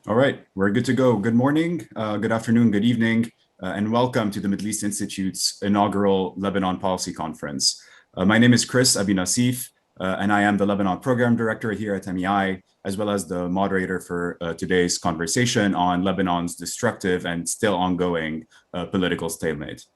All right, we're good to go. Good morning, good afternoon, good evening, and welcome to the Middle East Institute's inaugural Lebanon Policy Conference. My name is Chris Abi Nassif, and I am the Lebanon Program Director here at MEI, as well as the moderator for today's conversation on Lebanon's destructive and still ongoing political stalemate.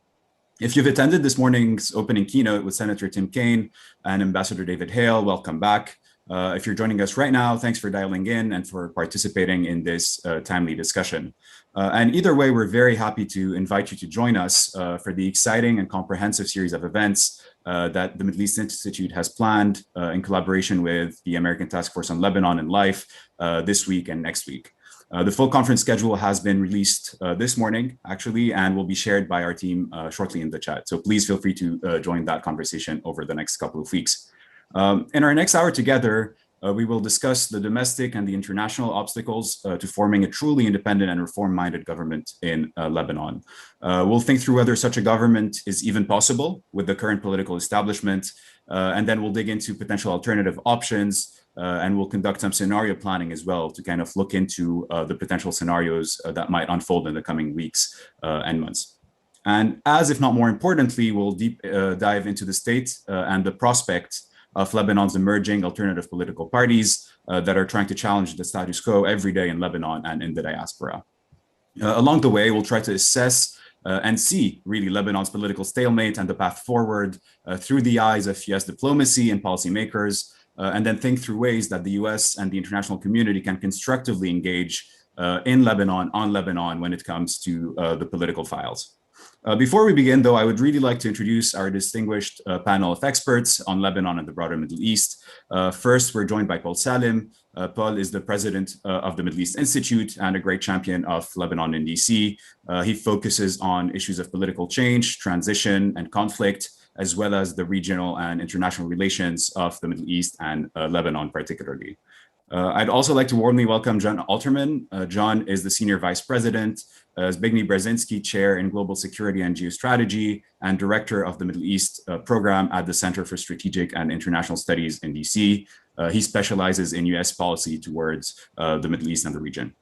If you've attended this morning's opening keynote with Senator Tim Kaine and Ambassador David Hale, welcome back. If you're joining us right now, thanks for dialing in and for participating in this timely discussion. And either way, we're very happy to invite you to join us for the exciting and comprehensive series of events that the Middle East Institute has planned in collaboration with the American Task Force on Lebanon and Life this week and next week. The full conference schedule has been released this morning, actually, and will be shared by our team shortly in the chat. So please feel free to join that conversation over the next couple of weeks. In our next hour together, we will discuss the domestic and the international obstacles to forming a truly independent and reform-minded government in Lebanon. We'll think through whether such a government is even possible with the current political establishment, and then we'll dig into potential alternative options, and we'll conduct some scenario planning as well to kind of look into the potential scenarios that might unfold in the coming weeks and months. And as if not more importantly, we'll deep dive into the state and the prospect of Lebanon's emerging alternative political parties that are trying to challenge the status quo every day in Lebanon and in the diaspora. Along the way, we'll try to assess and see really Lebanon's political stalemate and the path forward through the eyes of US diplomacy and policymakers, and then think through ways that the US and the international community can constructively engage in Lebanon, on Lebanon, when it comes to the political files. Before we begin, though, I would really like to introduce our distinguished panel of experts on Lebanon and the broader Middle East. First, we're joined by Paul Salim. Paul is the president of the Middle East Institute and a great champion of Lebanon in DC. He focuses on issues of political change, transition, and conflict, as well as the regional and international relations of the Middle East and Lebanon particularly. I'd also like to warmly welcome John Alterman. John is the Senior Vice President, Zbigniew Brzezinski Chair in Global Security and Geostrategy, and Director of the Middle East Program at the Center for Strategic and International Studies in DC. He specializes in US policy towards the Middle East and the region.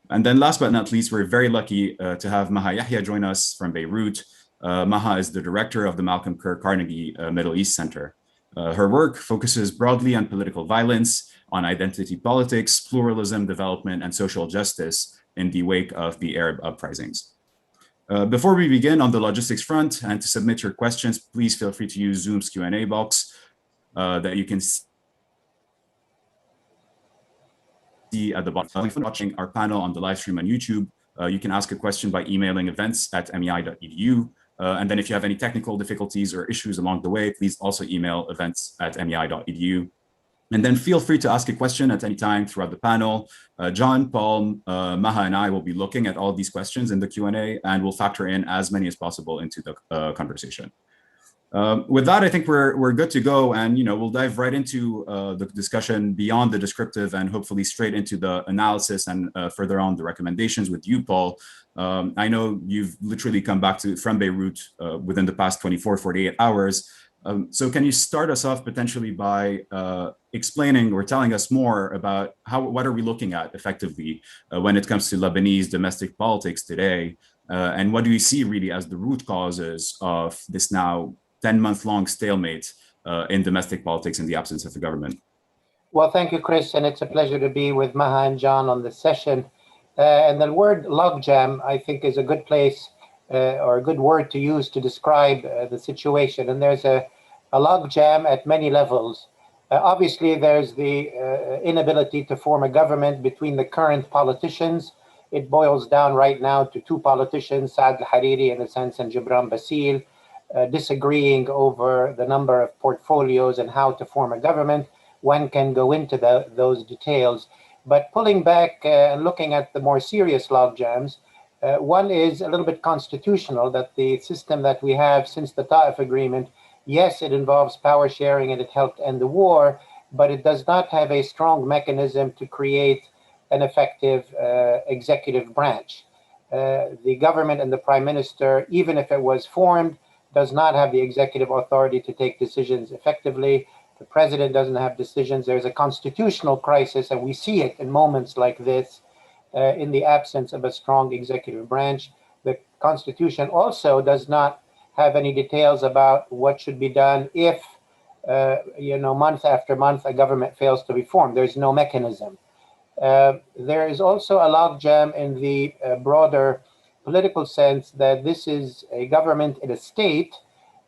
And then last but not least, we're very lucky to have Maha Yahya join us from Beirut. Maha is the director of the Malcolm Kerr Carnegie Middle East Center. Her work focuses broadly on political violence, on identity politics, pluralism, development, and social justice in the wake of the Arab uprisings. Before we begin on the logistics front and to submit your questions, please feel free to use Zoom's Q&A box that you can see at the bottom. If you're watching our panel on the live stream on YouTube, you can ask a question by emailing events@mei.edu. And then if you have any technical difficulties or issues along the way, please also email events@mei.edu. And then feel free to ask a question at any time throughout the panel. John, Paul, Maha, and I will be looking at all these questions in the Q&A, and we'll factor in as many as possible into the conversation. With that, I think we're good to go, and we'll dive right into the discussion beyond the descriptive and hopefully straight into the analysis and further on the recommendations with you, Paul. I know you've literally come back from Beirut within the past 24, 48 hours. So can you start us off potentially by explaining or telling us more about what are we looking at effectively when it comes to Lebanese domestic politics today? And what do you see really as the root causes of this now 10-month-long stalemate in domestic politics in the absence of a government? Well, thank you, Chris, and it's a pleasure to be with Maha and John on this session. And the word logjam, I think, is a good place or a good word to use to describe the situation. And there's a logjam at many levels. Obviously, there's the inability to form a government between the current politicians. It boils down right now to two politicians, Saad al-Hariri in a sense and Gibran Bassil, disagreeing over the number of portfolios and how to form a government. One can go into those details. But pulling back and looking at the more serious logjams, one is a little bit constitutional, that the system that we have since the Ta'if Agreement, yes, it involves power sharing and it helped end the war, but it does not have a strong mechanism to create an effective executive branch. The government and the prime minister, even if it was formed, does not have the executive authority to take decisions effectively. The president doesn't have decisions. There's a constitutional crisis, and we see it in moments like this. in the absence of a strong executive branch. The Constitution also does not have any details about what should be done if, month after month, a government fails to be formed. There's no mechanism. There is also a logjam in the broader political sense that this is a government in a state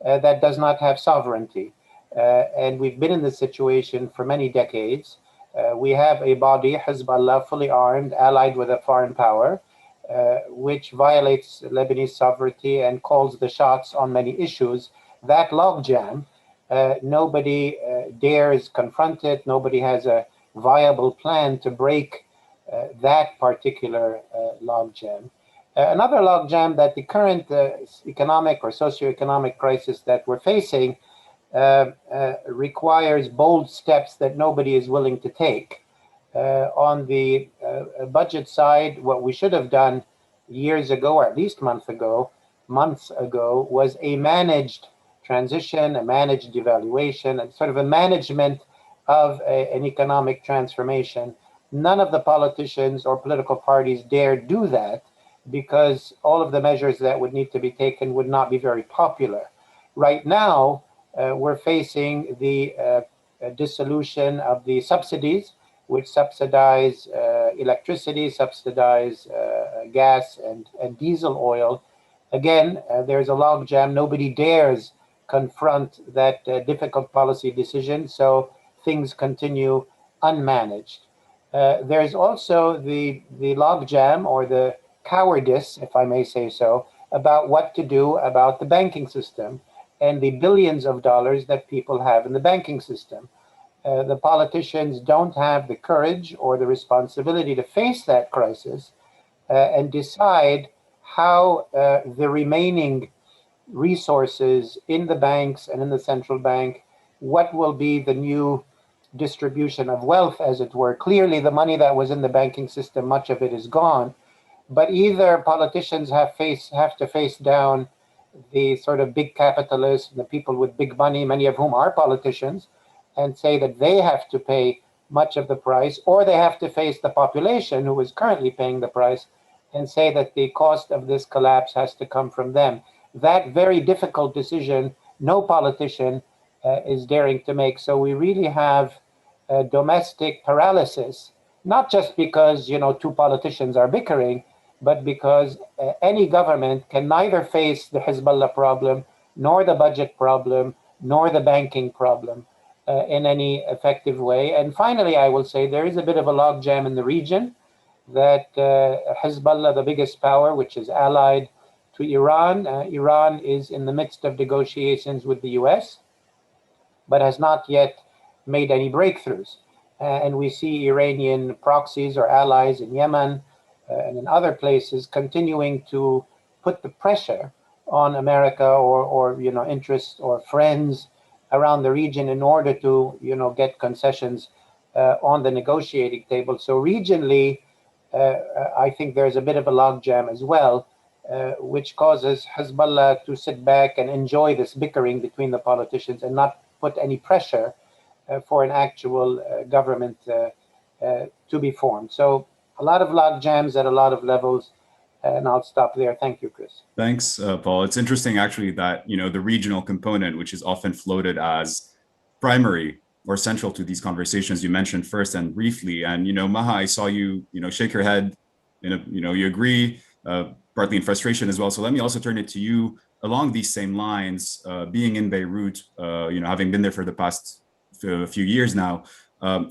that does not have sovereignty. And we've been in this situation for many decades. We have a body, Hezbollah, fully armed, allied with a foreign power, which violates Lebanese sovereignty and calls the shots on many issues. That logjam, nobody dares confront it. Nobody has a viable plan to break that particular logjam. Another logjam that the current economic or socio-economic crisis that we're facing requires bold steps that nobody is willing to take. On the budget side, what we should have done years ago, or at least months ago, was a managed transition, a managed devaluation, and sort of a management of an economic transformation. None of the politicians or political parties dare do that because all of the measures that would need to be taken would not be very popular. Right now, we're facing the dissolution of the subsidies, which subsidize electricity, subsidize gas and diesel oil. Again, there's a logjam. Nobody dares confront that difficult policy decision, so things continue unmanaged. There's also the logjam, or the cowardice, if I may say so, about what to do about the banking system and the billions of dollars that people have in the banking system. The politicians don't have the courage or the responsibility to face that crisis and decide how the remaining resources in the banks and in the central bank, what will be the new distribution of wealth, as it were. Clearly, the money that was in the banking system, much of it is gone. But either politicians have to face down the sort of big capitalists, the people with big money, many of whom are politicians, and say that they have to pay much of the price, or they have to face the population who is currently paying the price and say that the cost of this collapse has to come from them. That very difficult decision, no politician is daring to make. So we really have domestic paralysis, not just because, two politicians are bickering, but because any government can neither face the Hezbollah problem, nor the budget problem, nor the banking problem in any effective way. And finally, I will say there is a bit of a logjam in the region that Hezbollah, the biggest power, which is allied to Iran, Iran is in the midst of negotiations with the US, but has not yet made any breakthroughs. And we see Iranian proxies or allies in Yemen and in other places continuing to put the pressure on America or interests or friends around the region in order to get concessions on the negotiating table. So regionally, I think there's a bit of a logjam as well, which causes Hezbollah to sit back and enjoy this bickering between the politicians and not put any pressure for an actual government to be formed. So a lot of logjams at a lot of levels, and I'll stop there. Thank you, Chris. Thanks, Paul. It's interesting, actually, that the regional component, which is often floated as primary or central to these conversations, you mentioned first and briefly. And Maha, I saw you shake your head. You agree, partly in frustration as well. So let me also turn it to you along these same lines. Being in Beirut, having been there for the past few years now.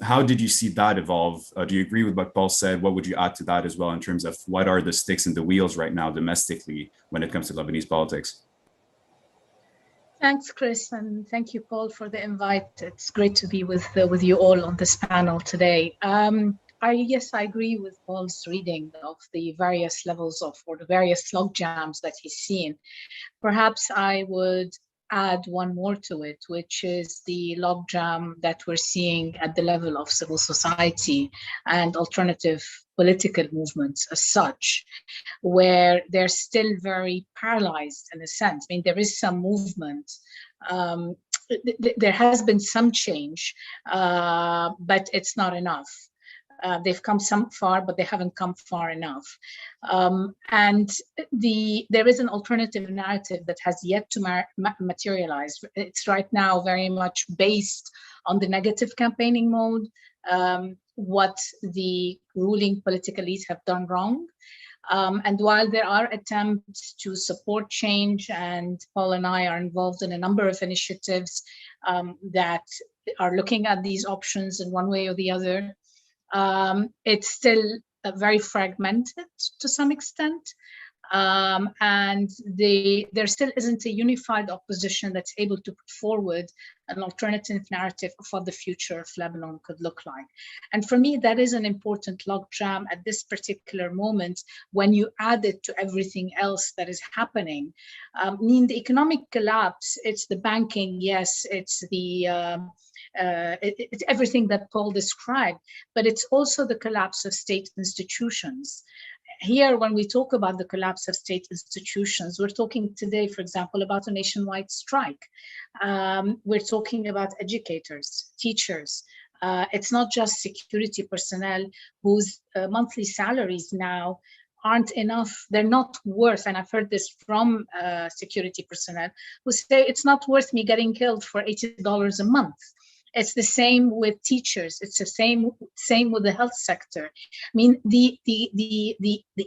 How did you see that evolve? Do you agree with what Paul said? What would you add to that as well in terms of what are the sticks and the wheels right now domestically when it comes to Lebanese politics? Thanks, Chris, and thank you, Paul, for the invite. It's great to be with you all on this panel today. I agree with Paul's reading of the various levels or the various logjams that he's seen. Perhaps I would add one more to it, which is the logjam that we're seeing at the level of civil society and alternative political movements as such, where they're still very paralyzed in a sense. I mean, there is some movement. There has been some change, but it's not enough. They've come some far, but they haven't come far enough. And there is an alternative narrative that has yet to materialize. It's right now very much based on the negative campaigning mode, what the ruling political elites have done wrong. And while there are attempts to support change, and Paul and I are involved in a number of initiatives that are looking at these options in one way or the other, it's still very fragmented to some extent. And there still isn't a unified opposition that's able to put forward an alternative narrative of what the future of Lebanon could look like. And for me, that is an important logjam at this particular moment when you add it to everything else that is happening. I mean, the economic collapse, it's the banking, yes, it's the it's everything that Paul described, but it's also the collapse of state institutions. Here, when we talk about the collapse of state institutions, we're talking today, for example, about a nationwide strike. We're talking about educators, teachers. It's not just security personnel whose monthly salaries now aren't enough. They're not worth, and I've heard this from security personnel who say it's not worth me getting killed for $80 a month. It's the same with teachers. It's the same with the health sector. I mean, the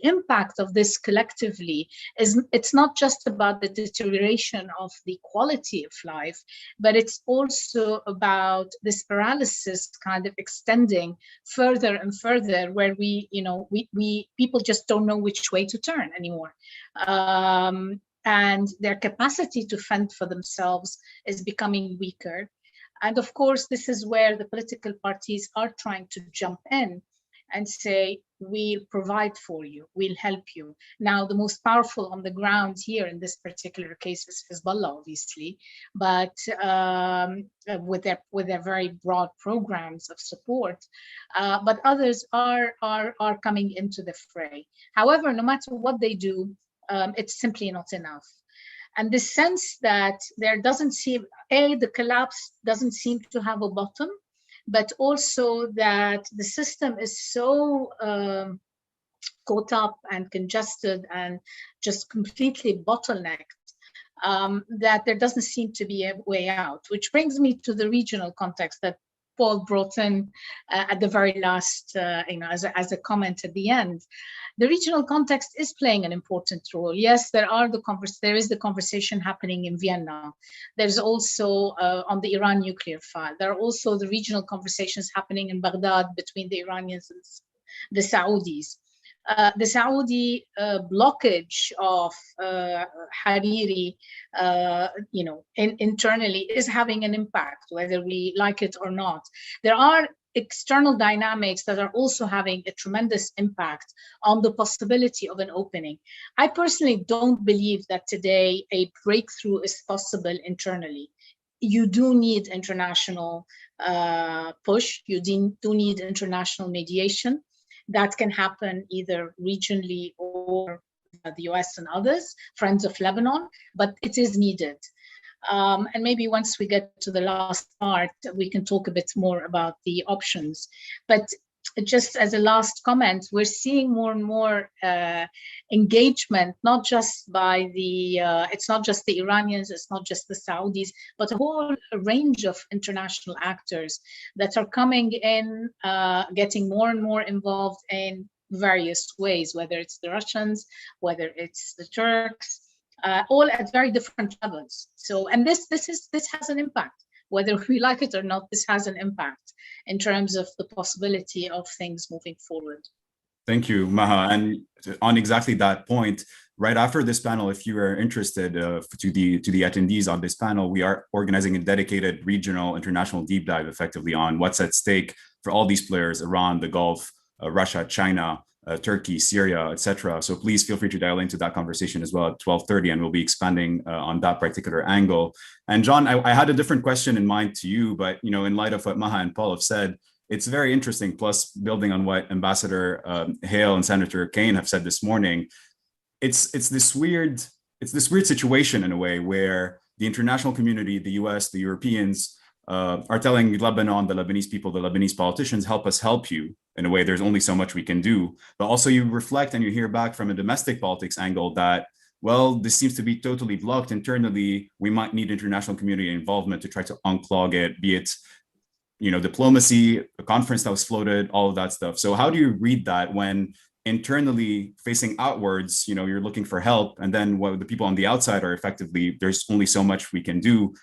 impact of this collectively it's not just about the deterioration of the quality of life, but it's also about this paralysis kind of extending further and further, where we people just don't know which way to turn anymore. And their capacity to fend for themselves is becoming weaker. And of course, this is where the political parties are trying to jump in and say, we'll provide for you, we'll help you. Now, the most powerful on the ground here in this particular case is Hezbollah, obviously, but with their very broad programs of support, but others are coming into the fray. However, no matter what they do, it's simply not enough. And the sense that there doesn't seem, the collapse doesn't seem to have a bottom, but also that the system is so caught up and congested and just completely bottlenecked that there doesn't seem to be a way out, which brings me to the regional context that Paul brought in at the very last, as a comment at the end. The regional context is playing an important role. Yes, there is the conversation happening in Vienna. There's also on the Iran nuclear file. There are also the regional conversations happening in Baghdad between the Iranians and the Saudis. The Saudi blockage of Hariri, internally is having an impact, whether we like it or not. There are external dynamics that are also having a tremendous impact on the possibility of an opening. I personally don't believe that today a breakthrough is possible internally. You do need international push. You do need international mediation. That can happen either regionally or the US and others, friends of Lebanon, but it is needed. And maybe once we get to the last part, we can talk a bit more about the options. But just as a last comment, we're seeing more and more engagement, not just by it's not just the Iranians, it's not just the Saudis, but a whole range of international actors that are coming in, getting more and more involved in various ways, whether it's the Russians, whether it's the Turks, all at very different levels. So, and this has an impact. Whether we like it or not, this has an impact in terms of the possibility of things moving forward. Thank you, Maha. And on exactly that point, right after this panel, if you are interested to the attendees on this panel, we are organizing a dedicated regional international deep dive effectively on what's at stake for all these players: Iran, the Gulf, Russia, China, Turkey, Syria, etc. So please feel free to dial into that conversation as well at 12:30, and we'll be expanding on that particular angle. And John, I had a different question in mind to you, but in light of what Maha and Paul have said, it's very interesting. Plus, building on what Ambassador Hale and Senator Kaine have said this morning, it's this weird situation in a way where the international community, the US, the Europeans, are telling Lebanon, the Lebanese people, the Lebanese politicians, help us help you. In a way, there's only so much we can do. But also you reflect and you hear back from a domestic politics angle that, well, this seems to be totally blocked internally. We might need international community involvement to try to unclog it, be it, diplomacy, a conference that was floated, all of that stuff. So how do you read that when internally facing outwards, you're looking for help, and then what the people on the outside are effectively, there's only so much we can do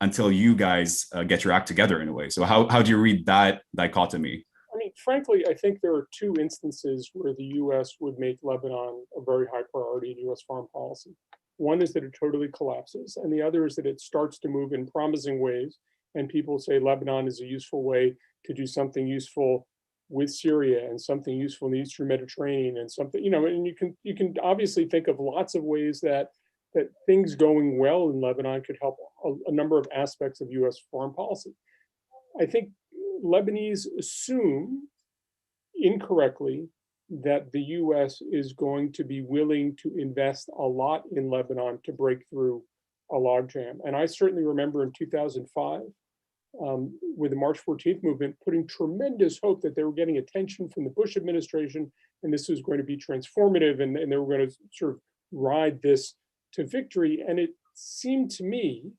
until you guys get your act together in a way. So how do you read that dichotomy? I mean, frankly, I think there are two instances where the U.S. would make Lebanon a very high priority in U.S. foreign policy. One is that it totally collapses, and the other is that it starts to move in promising ways, and people say Lebanon is a useful way to do something useful with Syria and something useful in the Eastern Mediterranean and something, and you can obviously think of lots of ways that things going well in Lebanon could help a number of aspects of U.S. foreign policy. I think Lebanese assume incorrectly that the U.S. is going to be willing to invest a lot in Lebanon to break through a logjam. And I certainly remember in 2005, with the March 14th movement, putting tremendous hope that they were getting attention from the Bush administration, and this was going to be transformative, and they were going to sort of ride this to victory. And it seemed to me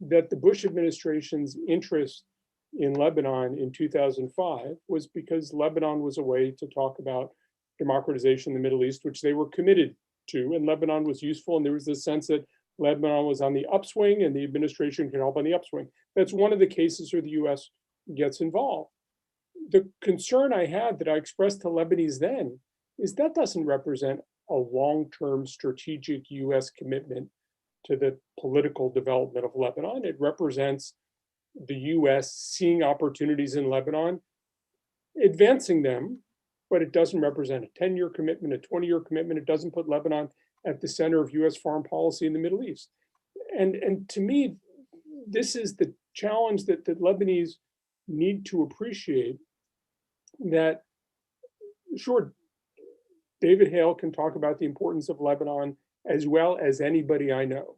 that the Bush administration's interest in Lebanon in 2005 was because Lebanon was a way to talk about democratization in the Middle East, which they were committed to, and Lebanon was useful, and there was this sense that Lebanon was on the upswing and the administration can help on the upswing. That's one of the cases where the US gets involved. The concern I had that I expressed to Lebanese then is that doesn't represent a long-term strategic US commitment to the political development of Lebanon. It represents the US seeing opportunities in Lebanon, advancing them, but it doesn't represent a 10-year commitment, a 20-year commitment. It doesn't put Lebanon at the center of US foreign policy in the Middle East. And to me, this is the challenge that Lebanese need to appreciate, that sure, David Hale can talk about the importance of Lebanon as well as anybody I know.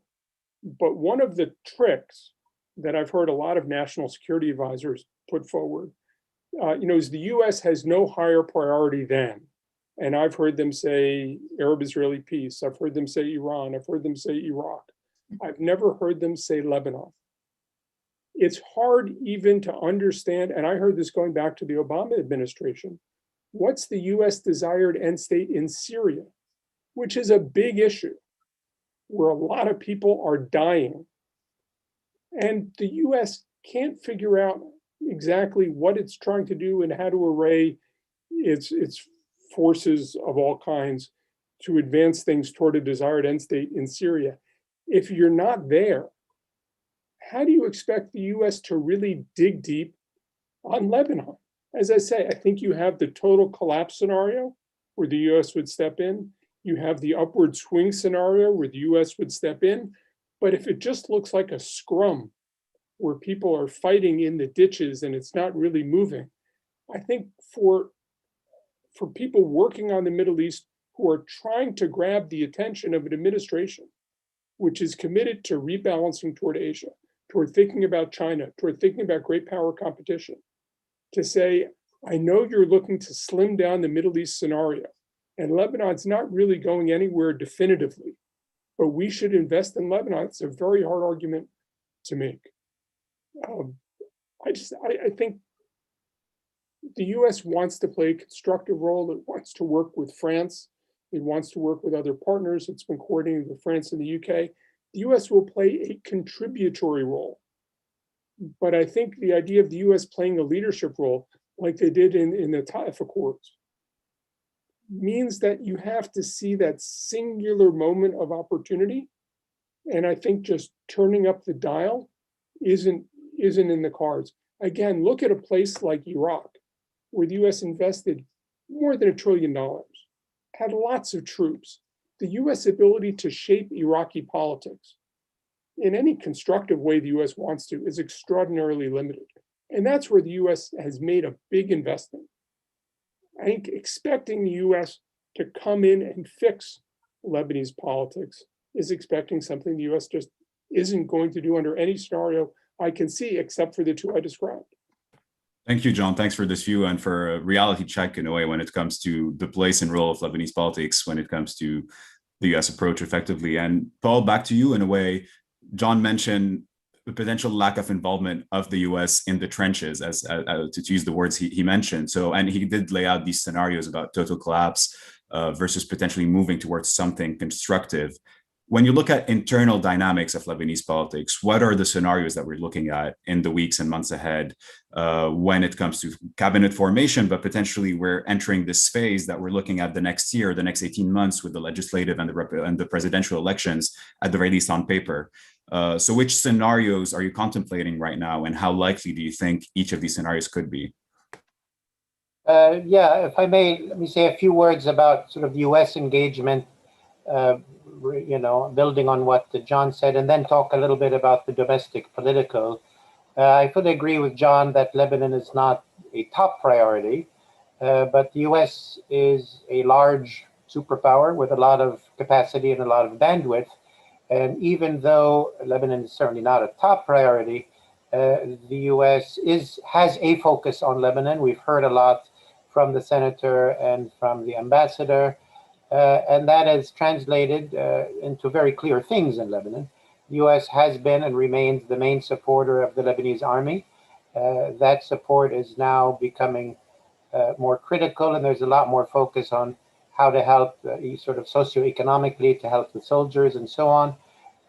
But one of the tricks that I've heard a lot of national security advisors put forward, is the US has no higher priority than. And I've heard them say Arab-Israeli peace. I've heard them say Iran. I've heard them say Iraq. I've never heard them say Lebanon. It's hard even to understand, and I heard this going back to the Obama administration, what's the US desired end state in Syria, which is a big issue where a lot of people are dying. And the US can't figure out exactly what it's trying to do and how to array its forces of all kinds to advance things toward a desired end state in Syria. If you're not there, how do you expect the US to really dig deep on Lebanon? As I say, I think you have the total collapse scenario where the US would step in. You have the upward swing scenario where the US would step in. But if it just looks like a scrum where people are fighting in the ditches and it's not really moving, I think for people working on the Middle East who are trying to grab the attention of an administration which is committed to rebalancing toward Asia, toward thinking about China, toward thinking about great power competition, to say, I know you're looking to slim down the Middle East scenario, and Lebanon's not really going anywhere definitively, but we should invest in Lebanon. It's a very hard argument to make. I think the US wants to play a constructive role. It wants to work with France. It wants to work with other partners. It's been coordinating with France and the UK. The US will play a contributory role. But I think the idea of the US playing a leadership role, like they did in the Taif Accords, means that you have to see that singular moment of opportunity. And I think just turning up the dial isn't in the cards. Again, look at a place like Iraq, where the US invested more than $1 trillion, had lots of troops. The US ability to shape Iraqi politics in any constructive way the US wants to is extraordinarily limited. And that's where the US has made a big investment. I think expecting the US to come in and fix Lebanese politics is expecting something the US just isn't going to do under any scenario I can see, except for the two I described. Thank you, John. Thanks for this view and for a reality check in a way when it comes to the place and role of Lebanese politics when it comes to the US approach effectively. And Paul, back to you in a way. John mentioned the potential lack of involvement of the US in the trenches, as to use the words he mentioned. So, and he did lay out these scenarios about total collapse versus potentially moving towards something constructive. When you look at internal dynamics of Lebanese politics, what are the scenarios that we're looking at in the weeks and months ahead when it comes to cabinet formation, but potentially we're entering this phase that we're looking at the next year, the next 18 months with the legislative and the presidential elections, at the very least on paper. So which scenarios are you contemplating right now, and how likely do you think each of these scenarios could be? Yeah, if I may, let me say a few words about sort of US engagement, building on what John said, and then talk a little bit about the domestic political. I fully agree with John that Lebanon is not a top priority, but the US is a large superpower with a lot of capacity and a lot of bandwidth. And even though Lebanon is certainly not a top priority, the US has a focus on Lebanon. We've heard a lot from the senator and from the ambassador. And that has translated into very clear things in Lebanon. The U.S. has been and remains the main supporter of the Lebanese army. That support is now becoming more critical, and there's a lot more focus on how to help sort of socio-economically to help the soldiers and so on.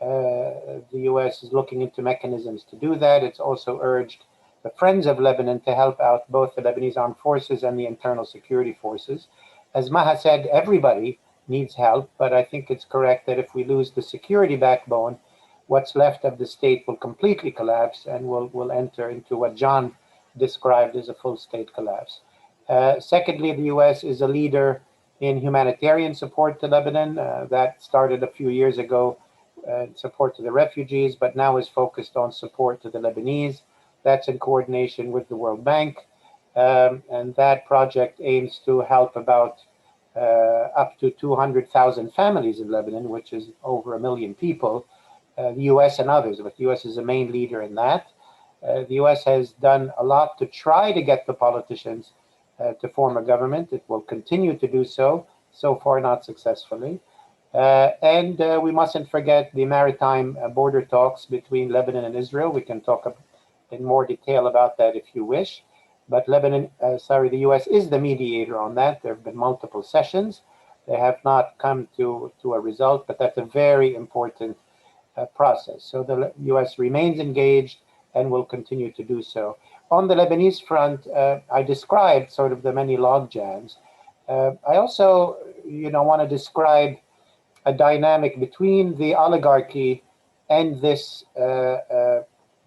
The U.S. is looking into mechanisms to do that. It's also urged the Friends of Lebanon to help out both the Lebanese armed forces and the internal security forces. As Maha said, everybody needs help, but I think it's correct that if we lose the security backbone, what's left of the state will completely collapse and will enter into what John described as a full state collapse. Secondly, the U.S. is a leader in humanitarian support to Lebanon. That started a few years ago, support to the refugees, but now is focused on support to the Lebanese. That's in coordination with the World Bank. And that project aims to help about up to 200,000 families in Lebanon, which is over 1 million people, the US and others, but the US is a main leader in that. The US has done a lot to try to get the politicians to form a government. It will continue to do so far not successfully. And we mustn't forget the maritime border talks between Lebanon and Israel. We can talk in more detail about that if you wish. But the U.S. is the mediator on that. There have been multiple sessions. They have not come to a result, but that's a very important process. So the U.S. remains engaged and will continue to do so. On the Lebanese front, I described sort of the many logjams. I also, want to describe a dynamic between the oligarchy and this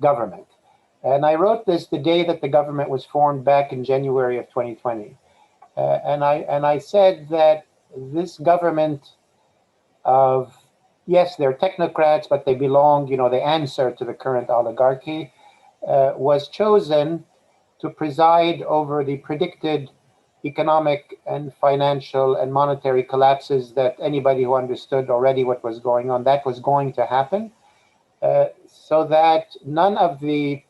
government. And I wrote this the day that the government was formed back in January of 2020. And I said that this government yes, they're technocrats, but they belong, they answer to the current oligarchy, was chosen to preside over the predicted economic and financial and monetary collapses that anybody who understood already what was going on, that was going to happen, so that none of the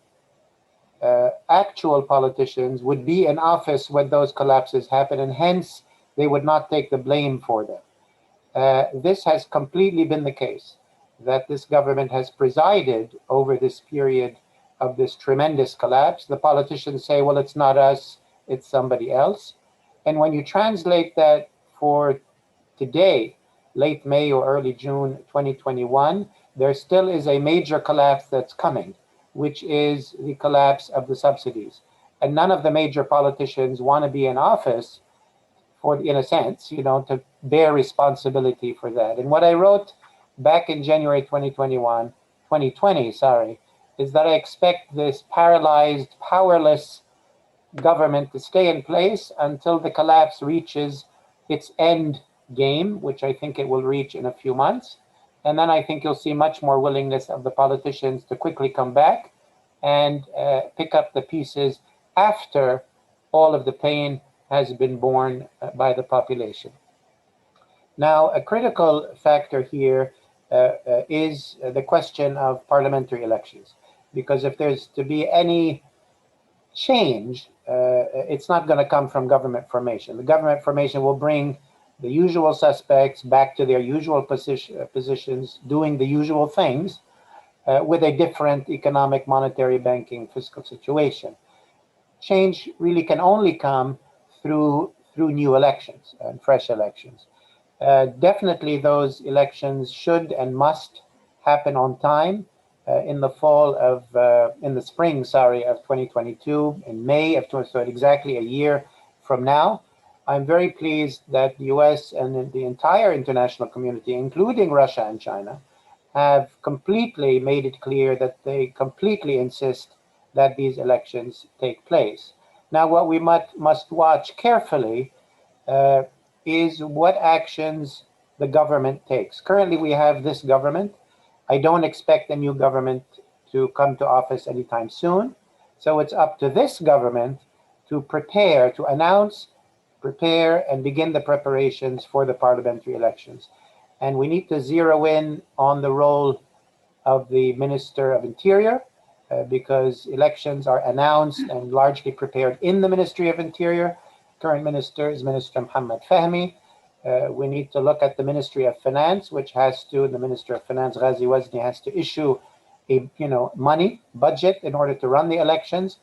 actual politicians would be in office when those collapses happen, and hence they would not take the blame for them. This has completely been the case, that this government has presided over this period of this tremendous collapse. The politicians say, well, it's not us, it's somebody else. And when you translate that for today, late May or early June 2021, there still is a major collapse that's coming, which is the collapse of the subsidies. And none of the major politicians want to be in office in a sense, to bear responsibility for that. And what I wrote back in January 2020, is that I expect this paralyzed, powerless government to stay in place until the collapse reaches its end game, which I think it will reach in a few months. And then I think you'll see much more willingness of the politicians to quickly come back and pick up the pieces after all of the pain has been borne by the population. Now, a critical factor here is the question of parliamentary elections. because if there's to be any change, it's not going to come from government formation. The government formation will bring the usual suspects back to their usual positions, doing the usual things with a different economic, monetary, banking, fiscal situation. Change really can only come through new elections and fresh elections. Definitely those elections should and must happen on time in the spring, of 2022, in May of 2022, so exactly a year from now. I'm very pleased that the US and the entire international community, including Russia and China, have completely made it clear that they completely insist that these elections take place. Now, what we must watch carefully is what actions the government takes. Currently, we have this government. I don't expect a new government to come to office anytime soon. So it's up to this government to prepare, to announce, prepare, and begin the preparations for the parliamentary elections. And we need to zero in on the role of the Minister of Interior, because elections are announced and largely prepared in the Ministry of Interior. Current minister is Minister Mohammed Fahmy. We need to look at the Ministry of Finance, which has to, the Minister of Finance, Ghazi Wazni, has to issue a money budget in order to run the elections.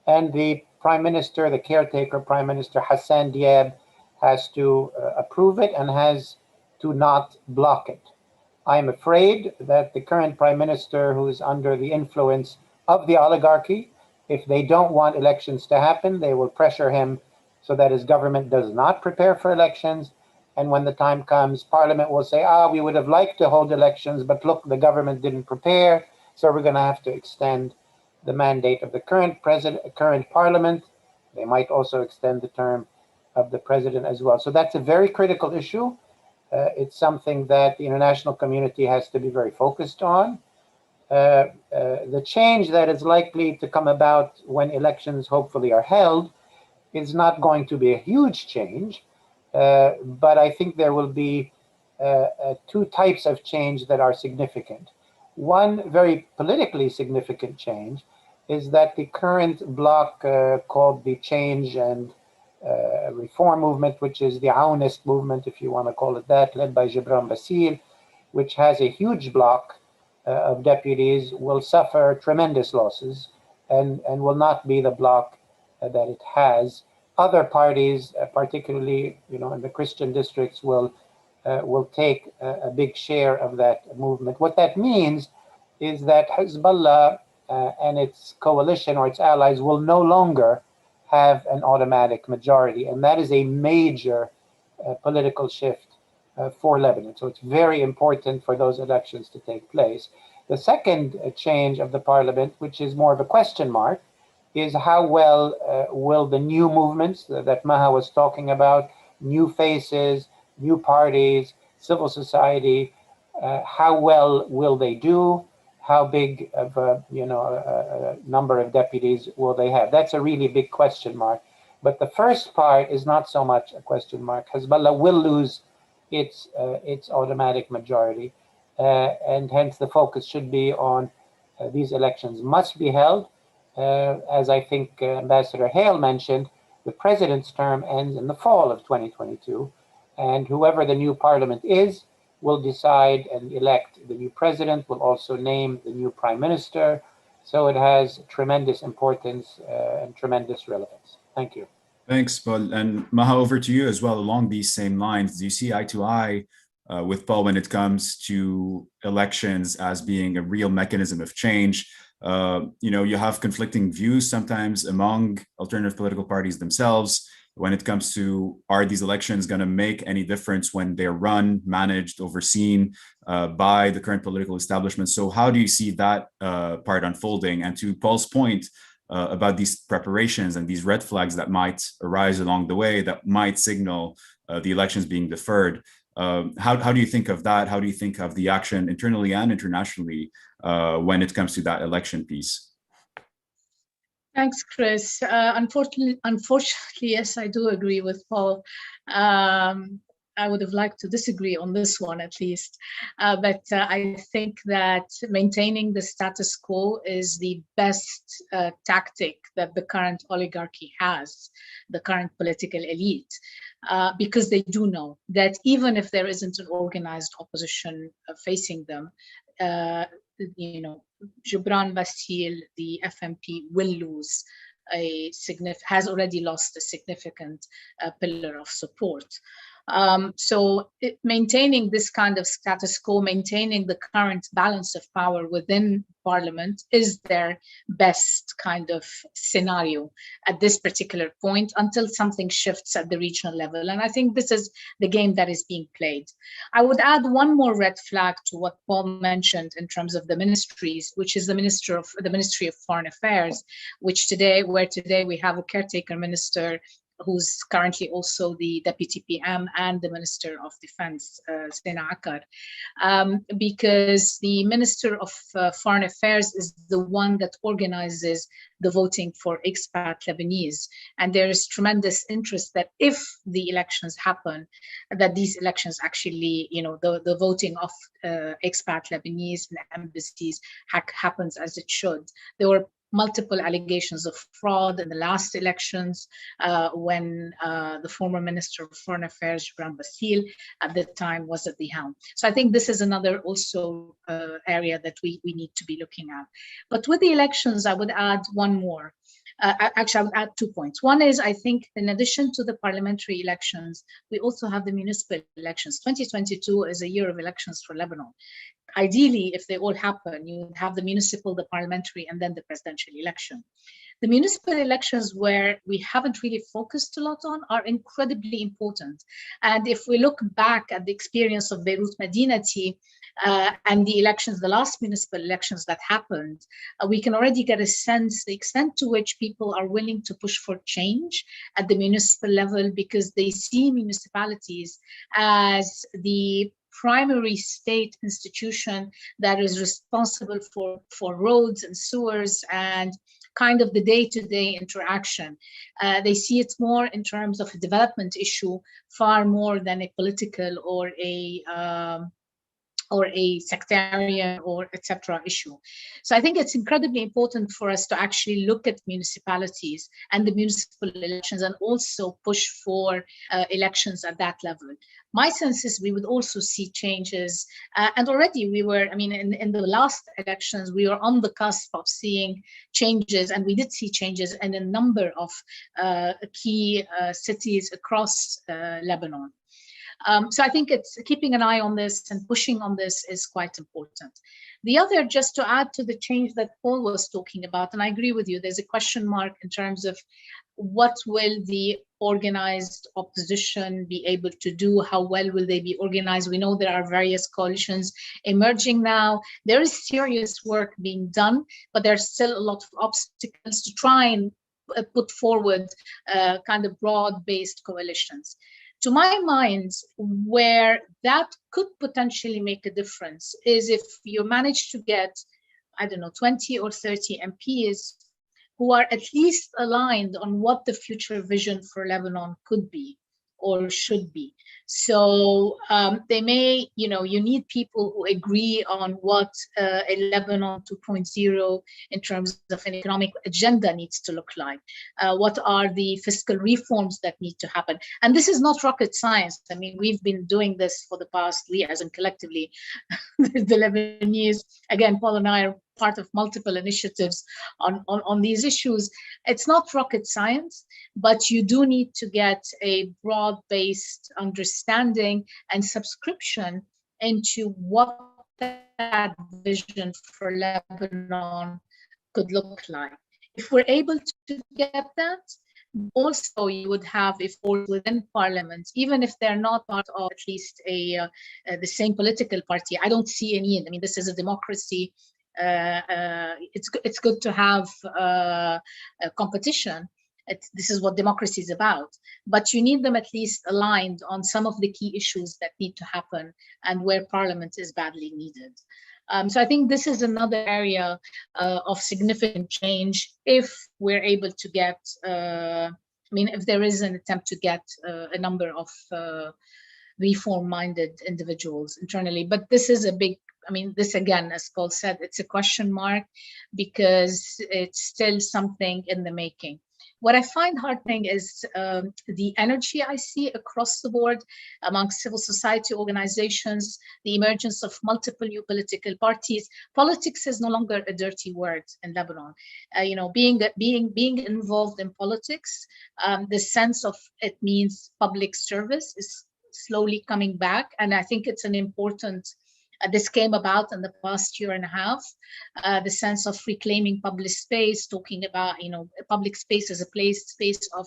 And the Prime Minister, the caretaker Prime Minister Hassan Diab, has to approve it and has to not block it. I'm afraid that the current Prime Minister, who is under the influence of the oligarchy, if they don't want elections to happen, they will pressure him so that his government does not prepare for elections. And when the time comes, Parliament will say, we would have liked to hold elections, but look, the government didn't prepare, so we're going to have to extend the mandate of the current Parliament. They might also extend the term of the president as well. So that's a very critical issue. It's something that the international community has to be very focused on. The change that is likely to come about when elections hopefully are held is not going to be a huge change, but I think there will be two types of change that are significant. One very politically significant change is that the current bloc called the Change and Reform Movement, which is the Aounist movement, if you want to call it that, led by Gibran Bassil, which has a huge bloc of deputies, will suffer tremendous losses and will not be the bloc that it has. Other parties, particularly in the Christian districts, will take a big share of that movement. What that means is that Hezbollah and its coalition or its allies will no longer have an automatic majority, and that is a major political shift for Lebanon. So it's very important for those elections to take place. The second change of the parliament, which is more of a question mark, is how well will the new movements that Maha was talking about, new faces, new parties, civil society, how well will they do? How big of a number of deputies will they have? That's a really big question mark. But the first part is not so much a question mark. Hezbollah will lose its automatic majority, and hence the focus should be on these elections must be held. As I think Ambassador Hale mentioned, the president's term ends in the fall of 2022, and whoever the new parliament is will decide and elect the new president, will also name the new prime minister. So it has tremendous importance and tremendous relevance. Thank you. Thanks, Paul. And Maha, over to you as well along these same lines. Do you see eye to eye with Paul when it comes to elections as being a real mechanism of change? You have conflicting views sometimes among alternative political parties themselves when it comes to, are these elections going to make any difference when they're run, managed, overseen by the current political establishment? So how do you see that part unfolding? And to Paul's point about these preparations and these red flags that might arise along the way that might signal the elections being deferred, how do you think of that? How do you think of the action internally and internationally when it comes to that election piece? Thanks, Chris. Unfortunately, yes, I do agree with Paul. I would have liked to disagree on this one at least, but I think that maintaining the status quo is the best tactic that the current oligarchy has, the current political elite, because they do know that even if there isn't an organized opposition facing them, Gibran Bassil, the FMP, will lose has already lost a significant pillar of support. So maintaining this kind of status quo, maintaining the current balance of power within parliament is their best kind of scenario at this particular point until something shifts at the regional level. And I think this is the game that is being played. I would add one more red flag to what Paul mentioned in terms of the ministries, which is the Ministry of Foreign Affairs, where today we have a caretaker minister who's currently also the Deputy PM and the Minister of Defense, Sena Akar, because the Minister of Foreign Affairs is the one that organizes the voting for expat Lebanese. And there is tremendous interest that if the elections happen, that these elections actually, the voting of expat Lebanese in embassies happens as it should. There were multiple allegations of fraud in the last elections when the former Minister of Foreign Affairs, Gibran Bassil, at the time was at the helm. So I think this is another also area that we need to be looking at. But with the elections, I would add one more. Actually, I would add 2 points. One is, I think, in addition to the parliamentary elections, we also have the municipal elections. 2022 is a year of elections for Lebanon. Ideally, if they all happen, you have the municipal, the parliamentary, and then the presidential election. The municipal elections, where we haven't really focused a lot on, are incredibly important. And if we look back at the experience of Beirut Madinati and the elections, the last municipal elections that happened, we can already get a sense the extent to which people are willing to push for change at the municipal level, because they see municipalities as the primary state institution that is responsible for roads and sewers and kind of the day-to-day interaction. They see it more in terms of a development issue, far more than a political or a sectarian or etc. issue. So I think it's incredibly important for us to actually look at municipalities and the municipal elections and also push for elections at that level. My sense is we would also see changes, and already we were, in the last elections, we were on the cusp of seeing changes, and we did see changes in a number of key cities across Lebanon. So I think it's keeping an eye on this and pushing on this is quite important. The other, just to add to the change that Paul was talking about, and I agree with you, there's a question mark in terms of what will the organized opposition be able to do? How well will they be organized? We know there are various coalitions emerging now. There is serious work being done, but there's still a lot of obstacles to try and put forward kind of broad-based coalitions. To my mind, where that could potentially make a difference is if you manage to get, 20 or 30 MPs who are at least aligned on what the future vision for Lebanon could be or should be. So they may, you need people who agree on what a Lebanon 2.0 in terms of an economic agenda needs to look like. What are the fiscal reforms that need to happen? And this is not rocket science. We've been doing this for the past years, and collectively, the Lebanese, again, Paul and I are part of multiple initiatives on these issues. It's not rocket science, but you do need to get a broad-based understanding and subscription into what that vision for Lebanon could look like. If we're able to get that, also you would have a force within parliament, even if they're not part of at least the same political party. I don't see a need. This is a democracy. It's good to have a competition. This is what democracy is about, but you need them at least aligned on some of the key issues that need to happen and where parliament is badly needed. So I think this is another area of significant change if we're able to get, if there is an attempt to get a number of reform-minded individuals internally. But this is a big, I mean, this again, as Paul said, it's a question mark because it's still something in the making. What I find heartening is the energy I see across the board among civil society organizations, the emergence of multiple new political parties. Politics is no longer a dirty word in Lebanon. You know, being involved in politics, the sense of it means public service is slowly coming back, and I think it's an important. This came about in the past year and a half, the sense of reclaiming public space, talking about, you know, public space as a space of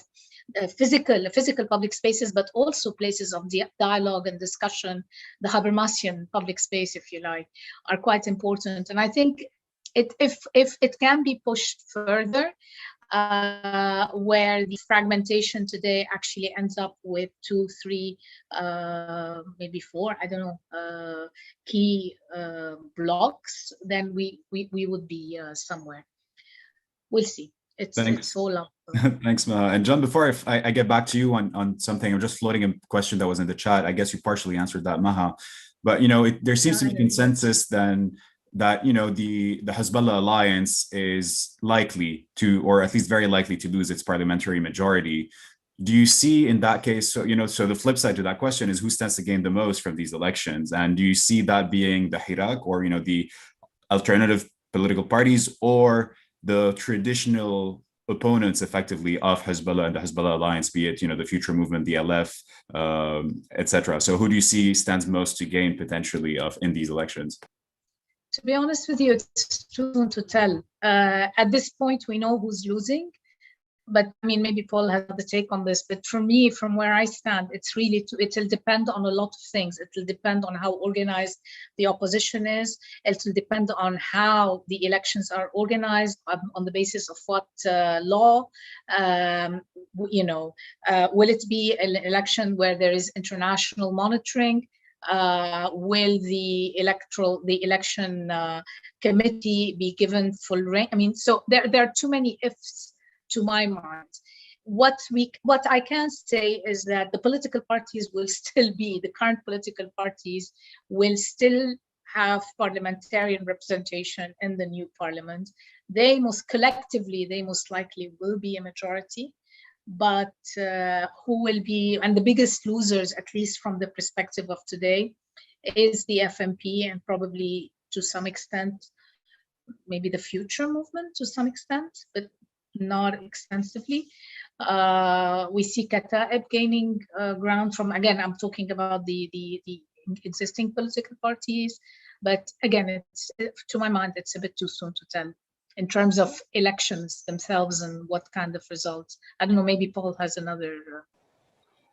physical public spaces, but also places of dialogue and discussion. The Habermasian public space, if you like, are quite important. And I think if it can be pushed further, where the fragmentation today actually ends up with 2, 3, maybe 4, I don't know, key blocks, then we would be somewhere. We'll see. It's all up. Thanks, Maha. And John, before I get back to you on something, I'm just floating a question that was in the chat. I guess you partially answered that, Maha. But, you know, there seems to be consensus then that, you know, the Hezbollah alliance is likely to, or at least very likely to, lose its parliamentary majority. Do you see in that case, so, you know, so the flip side to that question is who stands to gain the most from these elections? And do you see that being the Hirak, or, you know, the alternative political parties, or the traditional opponents effectively of Hezbollah and the Hezbollah alliance, be it, you know, the Future Movement, the LF, etc. So who do you see stands most to gain potentially in these elections? To be honest with you, it's too soon to tell. At this point, we know who's losing, but I mean, maybe Paul has the take on this. But for me, from where I stand, it's really it'll depend on a lot of things. It will depend on how organized the opposition is. It will depend on how the elections are organized, on the basis of what law. You know, will it be an election where there is international monitoring? Will the election committee be given full rein? I mean, so there are too many ifs to my mind. What I can say is that the political parties will still be, the current political parties will still have parliamentarian representation in the new parliament. They most likely will be a majority. But who will be, and the biggest losers, at least from the perspective of today, is the FMP, and probably to some extent, maybe the Future Movement to some extent, but not extensively. We see Kataib gaining ground from, again, I'm talking about the existing political parties, but again, to my mind, it's a bit too soon to tell in terms of elections themselves and what kind of results. I don't know, maybe Paul has another.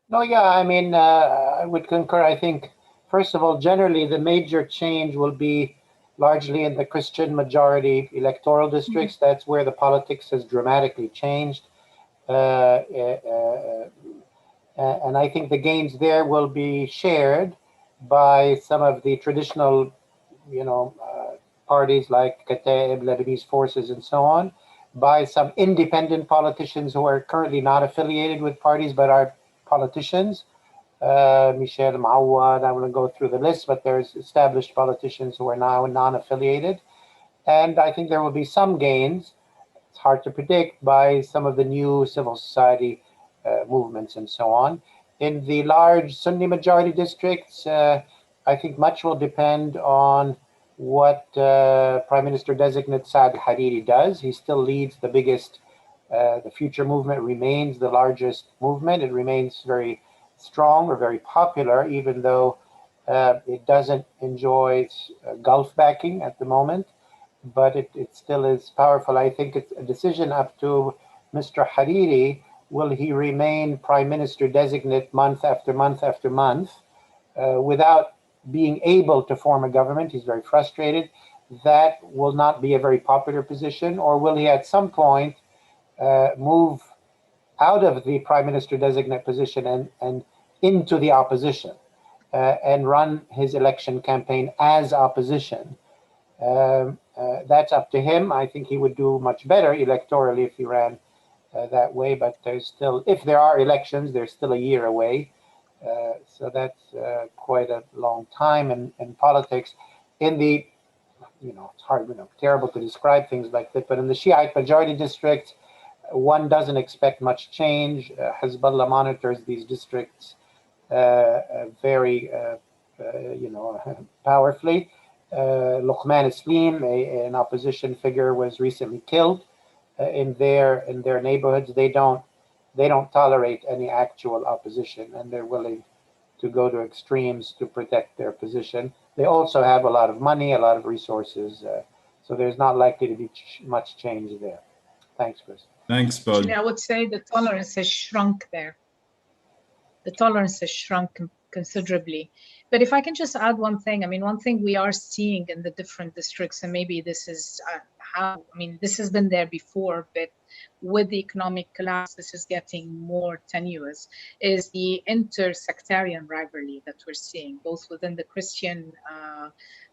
No, yeah, I mean, I would concur. I think, first of all, generally, the major change will be largely in the Christian majority electoral districts. Mm-hmm. That's where the politics has dramatically changed. And I think the gains there will be shared by some of the traditional, you know, parties like Kataib, Lebanese Forces, and so on, by some independent politicians who are currently not affiliated with parties but are politicians. Michel Mawad, I won't go through the list, but there's established politicians who are now non-affiliated. And I think there will be some gains, it's hard to predict, by some of the new civil society movements and so on. In the large Sunni majority districts, I think much will depend on what Prime Minister-designate Saad al-Hariri does. He still leads the biggest, the Future Movement remains the largest movement. It remains very strong or very popular, even though it doesn't enjoy Gulf backing at the moment, but it still is powerful. I think it's a decision up to Mr. Hariri. Will he remain Prime Minister-designate month after month after month without being able to form a government? He's very frustrated. That will not be a very popular position. Or will he at some point move out of the Prime Minister-designate position and into the opposition and run his election campaign as opposition? That's up to him. I think he would do much better electorally if he ran that way, but there's still, if there are elections, there's still a year away. So that's quite a long time in politics. In the, it's hard, terrible to describe things like that, but in the Shiite majority districts, one doesn't expect much change. Hezbollah monitors these districts very, powerfully. Loqman Islim, an opposition figure, was recently killed in their neighborhoods. They don't tolerate any actual opposition, and they're willing to go to extremes to protect their position. They also have a lot of money, a lot of resources, so there's not likely to be much change there. Thanks, Chris. Thanks, Bud. Actually, I would say the tolerance has shrunk there. The tolerance has shrunk considerably. But if I can just add one thing, one thing we are seeing in the different districts, and maybe this is this has been there before, but with the economic collapse, this is getting more tenuous, is the inter-sectarian rivalry that we're seeing, both within the Christian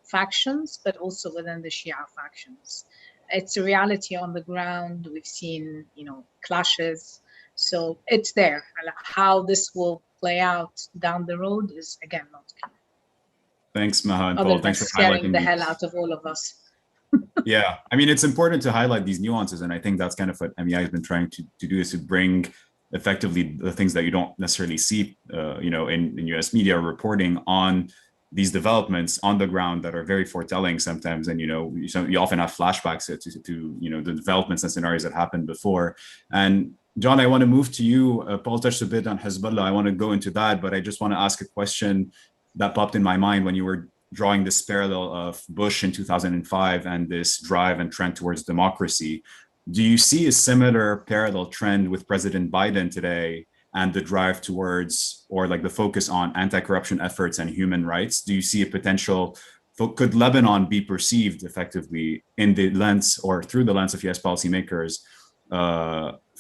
factions, but also within the Shia factions. It's a reality on the ground. We've seen, clashes. So it's there. How this will play out down the road is, again, not clear. Thanks, Maha and Paul. Thanks for scaring the hell out of all of us. Yeah, it's important to highlight these nuances, and I think that's kind of what MEI has been trying to do, is to bring effectively the things that you don't necessarily see, in U.S. media reporting on these developments on the ground that are very foretelling sometimes, and you often have flashbacks to the developments and scenarios that happened before. And John, I want to move to you. Paul touched a bit on Hezbollah. I want to go into that, but I just want to ask a question that popped in my mind when you were drawing this parallel of Bush in 2005 and this drive and trend towards democracy. Do you see a similar parallel trend with President Biden today and the drive towards, or like the focus on, anti-corruption efforts and human rights? Do you see a potential, could Lebanon be perceived effectively in the lens or through the lens of US policymakers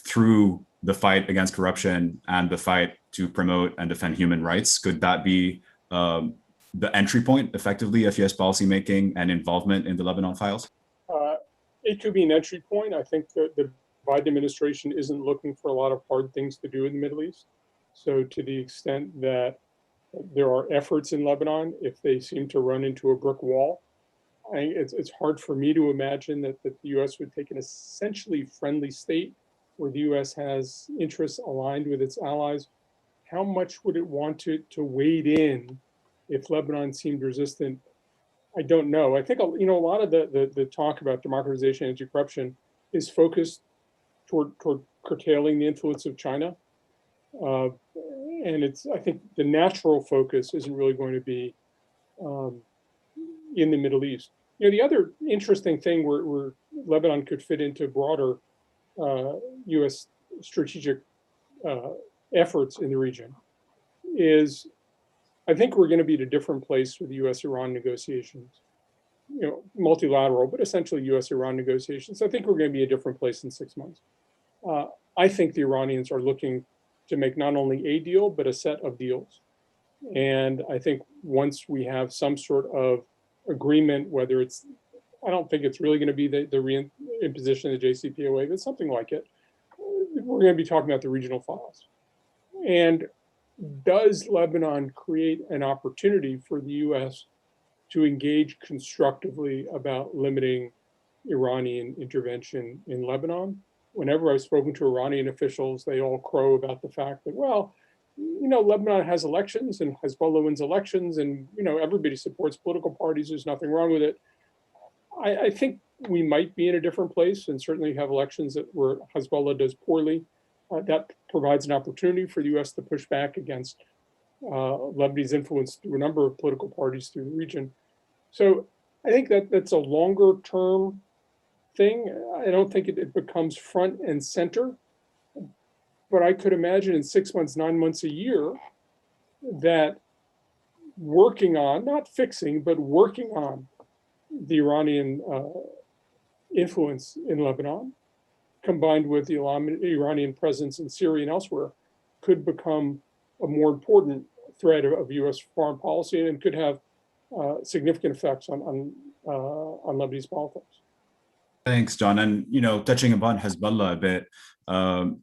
through the fight against corruption and the fight to promote and defend human rights? Could that be the entry point effectively of US policymaking and involvement in the Lebanon files? It could be an entry point. I think that the Biden administration isn't looking for a lot of hard things to do in the Middle East. So to the extent that there are efforts in Lebanon, if they seem to run into a brick wall, it's hard for me to imagine that the US would take an essentially friendly state where the US has interests aligned with its allies. How much would it want to wade in if Lebanon seemed resistant? I don't know. I think, a lot of the talk about democratization and anti-corruption is focused toward curtailing the influence of China. And I think the natural focus isn't really going to be in the Middle East. The other interesting thing where Lebanon could fit into broader US strategic efforts in the region is, I think we're going to be at a different place with the US-Iran negotiations, multilateral, but essentially US-Iran negotiations. I think we're going to be a different place in 6 months. I think the Iranians are looking to make not only a deal, but a set of deals. And I think once we have some sort of agreement, whether it's, I don't think it's really going to be the reimposition of the JCPOA, but something like it, we're going to be talking about the regional files. And does Lebanon create an opportunity for the US to engage constructively about limiting Iranian intervention in Lebanon? Whenever I've spoken to Iranian officials, they all crow about the fact that, well, Lebanon has elections and Hezbollah wins elections, and everybody supports political parties. There's nothing wrong with it. I think we might be in a different place, and certainly have elections where Hezbollah does poorly. That provides an opportunity for the US to push back against Lebanese influence through a number of political parties through the region. So I think that's a longer term thing. I don't think it becomes front and center, but I could imagine in 6 months, 9 months, a year, that working on, not fixing, but working on the Iranian influence in Lebanon, combined with the Iranian presence in Syria and elsewhere, could become a more important thread of US foreign policy, and could have significant effects on Lebanese politics. Thanks, John. And touching upon Hezbollah a bit,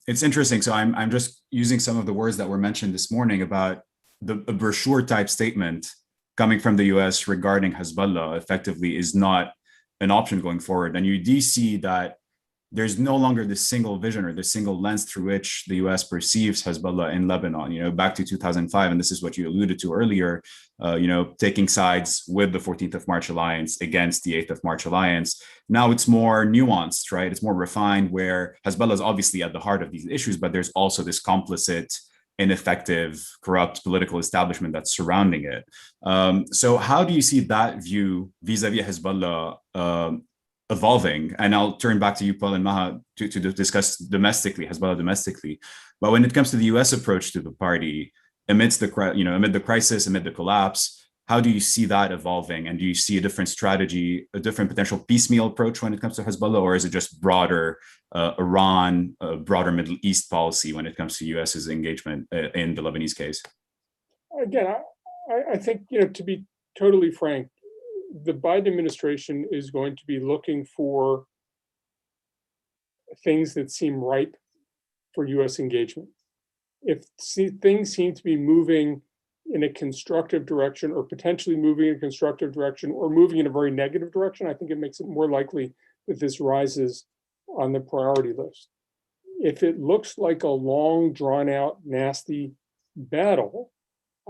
it's interesting. So I'm just using some of the words that were mentioned this morning about a brochure type statement coming from the US regarding Hezbollah effectively is not an option going forward. And you do see that there's no longer this single vision or this single lens through which the US perceives Hezbollah in Lebanon, back to 2005. And this is what you alluded to earlier, taking sides with the 14th of March Alliance against the 8th of March Alliance. Now it's more nuanced, right? It's more refined, where Hezbollah is obviously at the heart of these issues, but there's also this complicit, ineffective, corrupt political establishment that's surrounding it. So how do you see that view vis-a-vis Hezbollah evolving? And I'll turn back to you, Paul and Maha, to discuss domestically, Hezbollah domestically. But when it comes to the US approach to the party, amid the crisis, amid the collapse, how do you see that evolving? And do you see a different strategy, a different potential piecemeal approach when it comes to Hezbollah, or is it just broader Iran, broader Middle East policy when it comes to US's engagement in the Lebanese case? Again, I think, to be totally frank, the Biden administration is going to be looking for things that seem ripe for US engagement. If things seem to be moving in a constructive direction, or potentially moving in a constructive direction, or moving in a very negative direction, I think it makes it more likely that this rises on the priority list. If it looks like a long, drawn-out, nasty battle,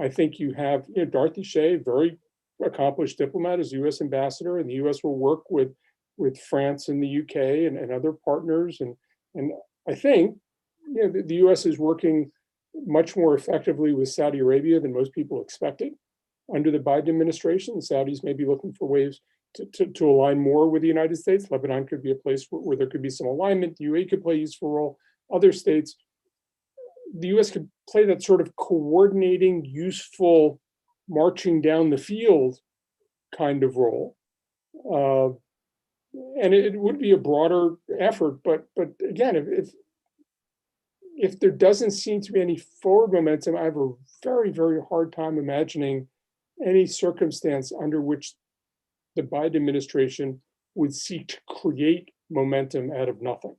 I think you have Dorothy Shea, very accomplished diplomat, as U.S. ambassador, and the U.S. will work with France and the U.K. and other partners. And I think the U.S. is working much more effectively with Saudi Arabia than most people expected under the Biden administration. The Saudis may be looking for ways to align more with the United States. Lebanon could be a place where there could be some alignment. The UAE could play a useful role. Other states, the U.S. could play that sort of coordinating, useful, marching down the field kind of role. And it would be a broader effort. But again, if there doesn't seem to be any forward momentum, I have a very, very hard time imagining any circumstance under which the Biden administration would seek to create momentum out of nothing.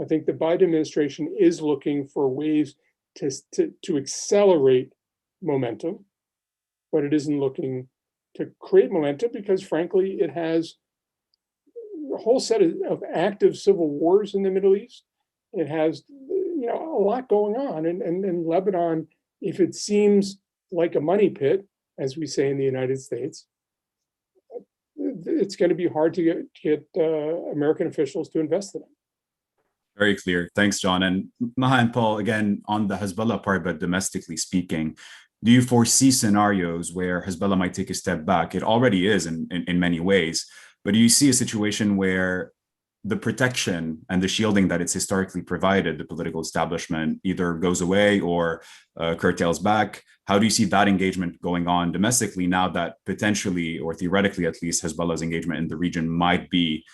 I think the Biden administration is looking for ways to accelerate momentum, but it isn't looking to create momentum because, frankly, it has a whole set of active civil wars in the Middle East. It has a lot going on. And Lebanon, if it seems like a money pit, as we say in the United States, it's going to be hard to get American officials to invest in it. Very clear. Thanks, John. And Maha and Paul, again, on the Hezbollah part, but domestically speaking, do you foresee scenarios where Hezbollah might take a step back? It already is in many ways, but do you see a situation where the protection and the shielding that it's historically provided the political establishment either goes away or curtails back? How do you see that engagement going on domestically now that potentially, or theoretically at least, Hezbollah's engagement in the region might be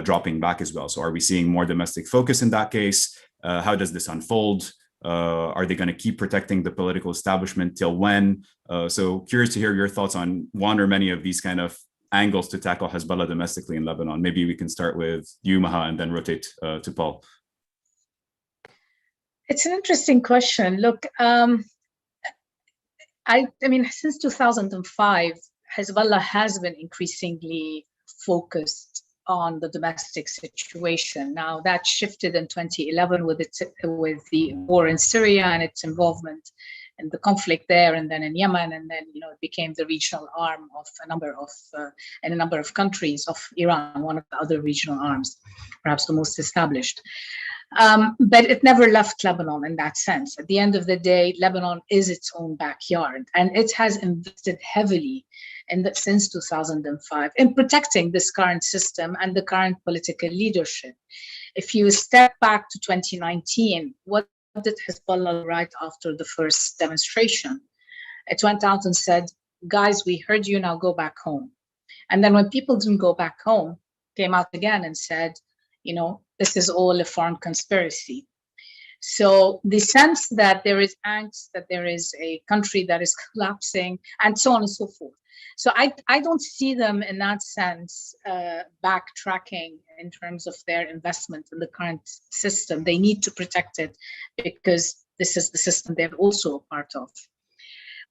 dropping back as well? So are we seeing more domestic focus in that case? How does this unfold? Are they going to keep protecting the political establishment till when? So curious to hear your thoughts on one or many of these kind of angles to tackle Hezbollah domestically in Lebanon. Maybe we can start with you, Maha, and then rotate to Paul. It's an interesting question. Look, I mean, since 2005, Hezbollah has been increasingly focused on the domestic situation. Now that shifted in 2011 with the war in Syria and its involvement in the conflict there, and then in Yemen, and then it became the regional arm of a number of countries of Iran, one of the other regional arms, perhaps the most established. But it never left Lebanon in that sense. At the end of the day, Lebanon is its own backyard, and it has invested heavily since 2005 in protecting this current system and the current political leadership. If you step back to 2019, what did Hezbollah write after the first demonstration? It went out and said, guys, we heard you, now go back home. And then when people didn't go back home, came out again and said, this is all a foreign conspiracy. So the sense that there is angst, that there is a country that is collapsing, and so on and so forth. So I don't see them in that sense backtracking in terms of their investment in the current system. They need to protect it because this is the system they're also a part of.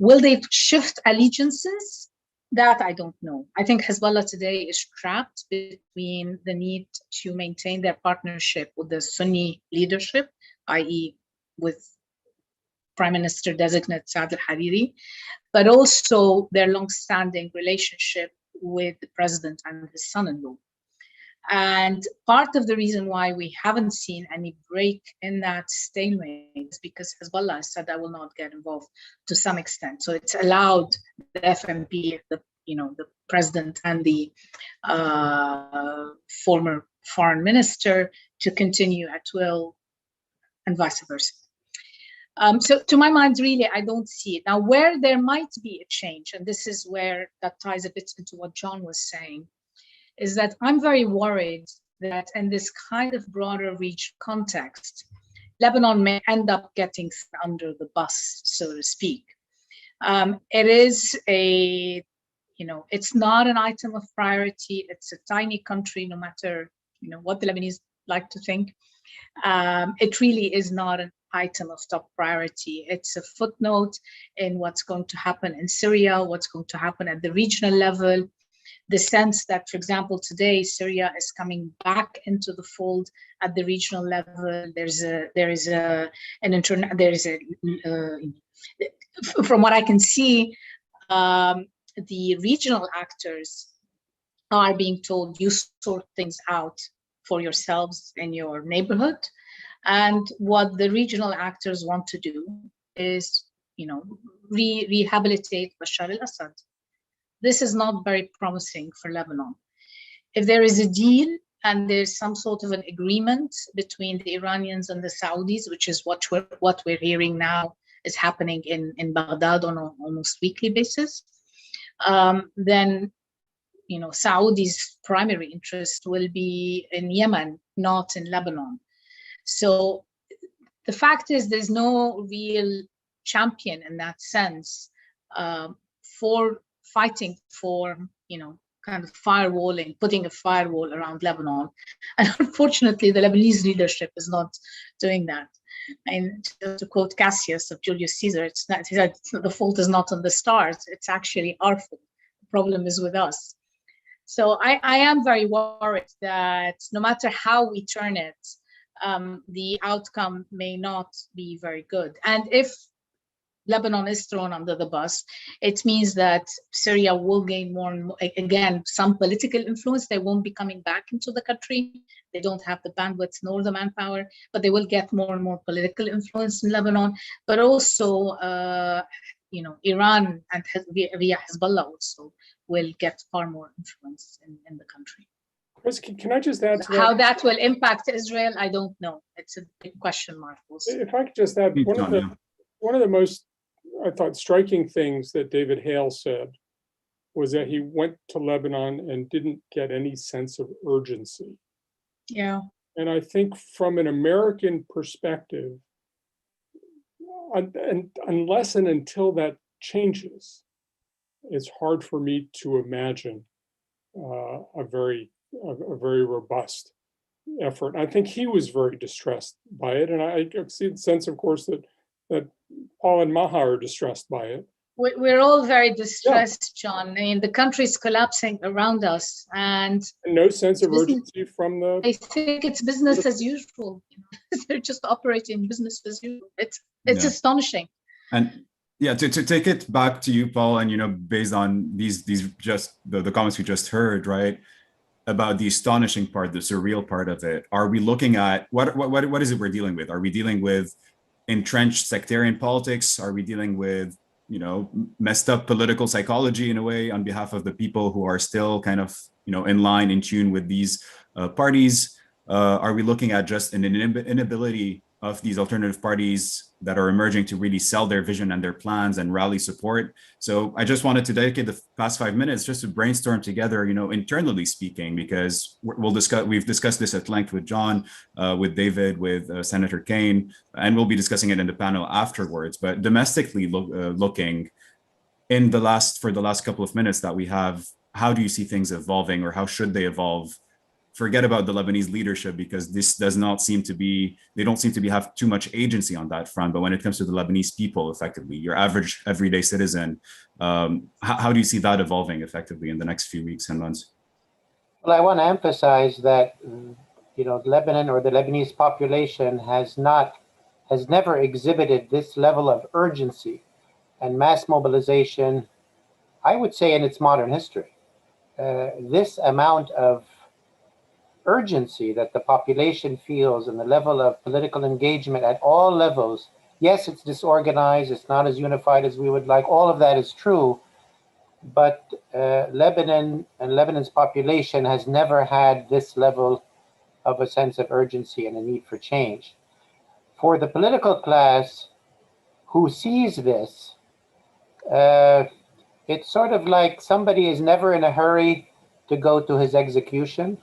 Will they shift allegiances? That I don't know. I think Hezbollah today is trapped between the need to maintain their partnership with the Sunni leadership, i.e. with Prime Minister designate Saad al-Hariri, but also their long-standing relationship with the president and his son-in-law. And part of the reason why we haven't seen any break in that stalemate is because Hezbollah has said, I will not get involved to some extent. So it's allowed the FMP, the president and the former foreign minister to continue at will, and vice versa. So to my mind, really, I don't see it. Now, where there might be a change, and this is where that ties a bit into what John was saying, is that I'm very worried that in this kind of broader region context, Lebanon may end up getting under the bus, so to speak. It is it's not an item of priority. It's a tiny country, no matter what the Lebanese like to think. It really is not an item of top priority. It's a footnote in what's going to happen in Syria, what's going to happen at the regional level. The sense that, for example, today Syria is coming back into the fold at the regional level. From what I can see, the regional actors are being told, you sort things out for yourselves in your neighborhood. And what the regional actors want to do is, rehabilitate Bashar al-Assad. This is not very promising for Lebanon. If there is a deal and there's some sort of an agreement between the Iranians and the Saudis, which is what we're hearing now is happening in Baghdad on an almost weekly basis, then Saudi's primary interest will be in Yemen, not in Lebanon. So the fact is there's no real champion in that sense for fighting for, kind of firewalling, putting a firewall around Lebanon. And unfortunately, the Lebanese leadership is not doing that. And to quote Cassius of Julius Caesar, he said, the fault is not on the stars, it's actually our fault. The problem is with us. So I am very worried that no matter how we turn it, the outcome may not be very good. And if Lebanon is thrown under the bus, it means that Syria will gain more and more, again, some political influence. They won't be coming back into the country. They don't have the bandwidth nor the manpower, but they will get more and more political influence in Lebanon. But also, Iran and via Hezbollah also will get far more influence in the country. Chris, can I just add to that? How that will impact Israel, I don't know. It's a big question mark also. If I could just add, one of the most, I thought, striking things that David Hale said was that he went to Lebanon and didn't get any sense of urgency. Yeah. And I think from an American perspective, and unless and until that changes, it's hard for me to imagine a very robust effort. I think he was very distressed by it, and I see the sense, of course, that Paul and Maha are distressed by it. We're all very distressed, John. I mean, the country's collapsing around us, and no sense of urgency from the. I think it's business as usual. They're just operating business as usual. It's astonishing. And yeah, to take it back to you, Paul, and based on these just the comments we just heard, right, about the astonishing part, the surreal part of it. Are we looking at what is it we're dealing with? Are we dealing with entrenched sectarian politics? Are we dealing with messed up political psychology in a way on behalf of the people who are still kind of in line, in tune with these parties? Are we looking at just an inability of these alternative parties that are emerging to really sell their vision and their plans and rally support? So I just wanted to dedicate the past 5 minutes just to brainstorm together, internally speaking, because we've discussed this at length with John, with David, with Senator Kane, and we'll be discussing it in the panel afterwards. But domestically looking, for the last couple of minutes that we have, how do you see things evolving, or how should they evolve forget about the Lebanese leadership because this does not seem to be, they don't seem to be have too much agency on that front. But when it comes to the Lebanese people, effectively, your average everyday citizen, how do you see that evolving effectively in the next few weeks and months? Well, I want to emphasize that, Lebanon or the Lebanese population has never exhibited this level of urgency and mass mobilization, I would say, in its modern history. This amount of urgency that the population feels and the level of political engagement at all levels. Yes, it's disorganized, it's not as unified as we would like, all of that is true, but Lebanon and Lebanon's population has never had this level of a sense of urgency and a need for change. For the political class who sees this, it's sort of like somebody is never in a hurry to go to his execution.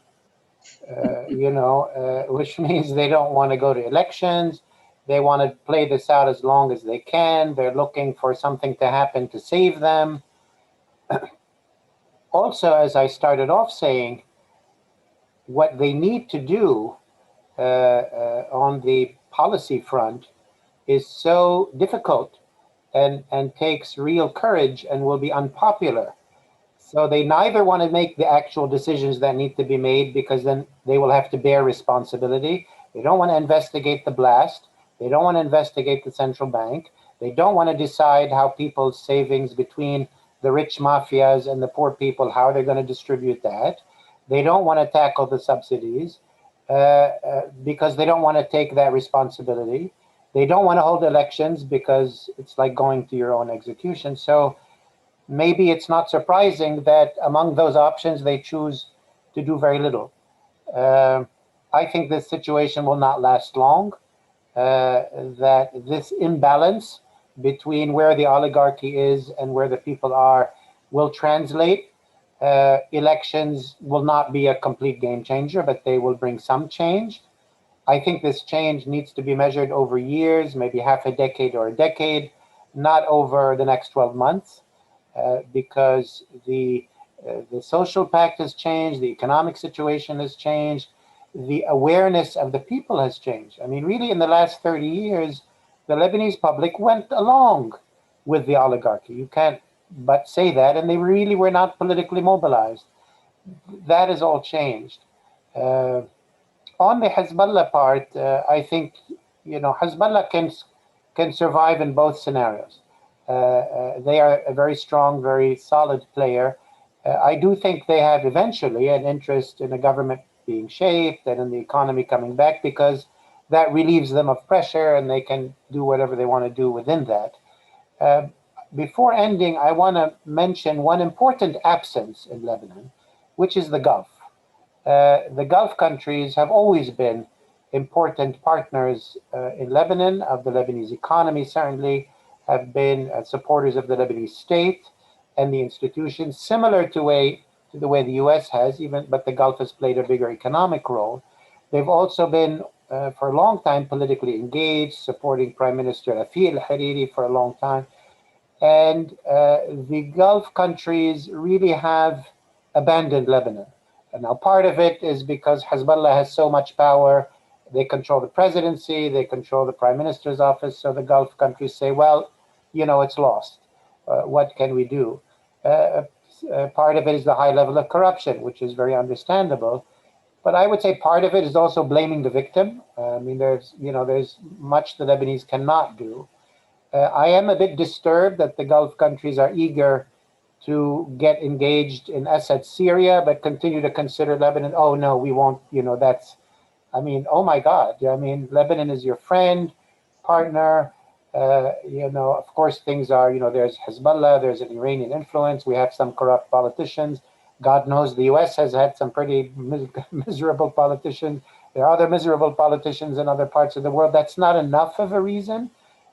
Which means they don't want to go to elections. They want to play this out as long as they can. They're looking for something to happen to save them. Also, as I started off saying, what they need to do on the policy front is so difficult and takes real courage and will be unpopular. So they neither want to make the actual decisions that need to be made because then they will have to bear responsibility. They don't want to investigate the blast. They don't want to investigate the central bank. They don't want to decide how people's savings between the rich mafias and the poor people, how they're going to distribute that. They don't want to tackle the subsidies because they don't want to take that responsibility. They don't want to hold elections because it's like going to your own execution. So maybe it's not surprising that among those options, they choose to do very little. I think this situation will not last long, that this imbalance between where the oligarchy is and where the people are will translate. Elections will not be a complete game changer, but they will bring some change. I think this change needs to be measured over years, maybe half a decade or a decade, not over the next 12 months. Because the social pact has changed, the economic situation has changed, the awareness of the people has changed. I mean, really, in the last 30 years, the Lebanese public went along with the oligarchy. You can't but say that, and they really were not politically mobilized. That has all changed. On the Hezbollah part, I think, Hezbollah can survive in both scenarios. They are a very strong, very solid player. I do think they have eventually an interest in a government being shaped and in the economy coming back because that relieves them of pressure and they can do whatever they want to do within that. Before ending, I want to mention one important absence in Lebanon, which is the Gulf. The Gulf countries have always been important partners in Lebanon, of the Lebanese economy, certainly, have been supporters of the Lebanese state and the institutions, similar to the way the US has, but the Gulf has played a bigger economic role. They've also been, for a long time, politically engaged, supporting Prime Minister Rafi al-Hariri for a long time. And the Gulf countries really have abandoned Lebanon. And now part of it is because Hezbollah has so much power. They control the presidency, they control the prime minister's office. So the Gulf countries say, well, it's lost. What can we do? Part of it is the high level of corruption, which is very understandable. But I would say part of it is also blaming the victim. I mean, there's much the Lebanese cannot do. I am a bit disturbed that the Gulf countries are eager to get engaged in Assad's Syria, but continue to consider Lebanon. Oh, no, we won't, oh my God. Lebanon is your friend, partner. Of course, things are, there's Hezbollah, there's an Iranian influence. We have some corrupt politicians. God knows the US has had some pretty miserable politicians. There are other miserable politicians in other parts of the world. That's not enough of a reason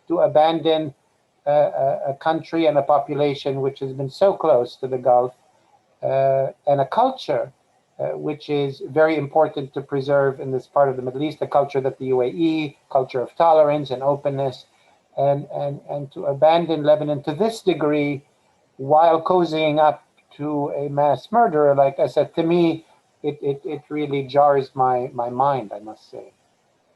to abandon a country and a population which has been so close to the Gulf, and a culture which is very important to preserve in this part of the Middle East, a culture that the UAE, culture of tolerance and openness, and to abandon Lebanon to this degree while cozying up to a mass murderer like Assad, to me, it really jars my mind, I must say.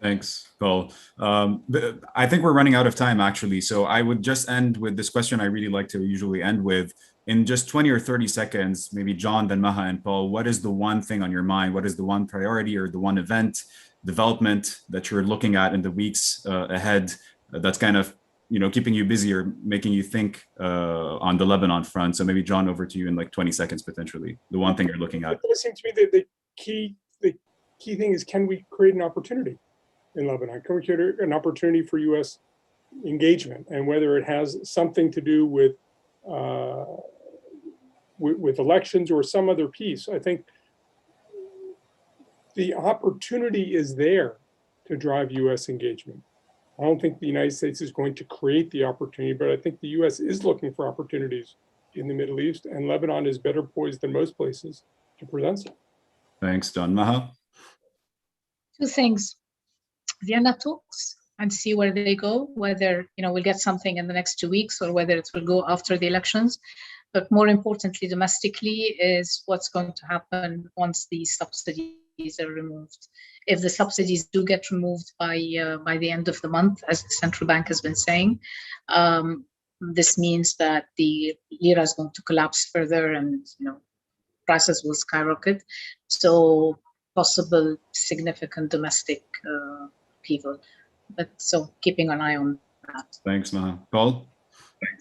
Thanks, Paul. I think we're running out of time, actually. So I would just end with this question I really like to usually end with. In just 20 or 30 seconds, maybe John, then Maha, and Paul, what is the one thing on your mind? What is the one priority or the one event, development that you're looking at in the weeks ahead that's kind of keeping you busy or making you think on the Lebanon front? So maybe John, over to you in like 20 seconds, potentially. The one thing you're looking at. It does seem to me that the key thing is, can we create an opportunity in Lebanon? Can we create an opportunity for U.S. engagement, and whether it has something to do with elections or some other piece? I think the opportunity is there to drive U.S. engagement. I don't think the United States is going to create the opportunity, but I think the U.S. is looking for opportunities in the Middle East, and Lebanon is better poised than most places to present them. Thanks, John. Maha? Two things. Vienna talks and see where they go, whether we'll get something in the next 2 weeks or whether it will go after the elections. But more importantly, domestically, is what's going to happen once these subsidies are removed. If the subsidies do get removed by the end of the month, as the central bank has been saying, this means that the lira is going to collapse further, and prices will skyrocket. So possible significant domestic upheaval. But so keeping an eye on that. Thanks, Maha. Paul?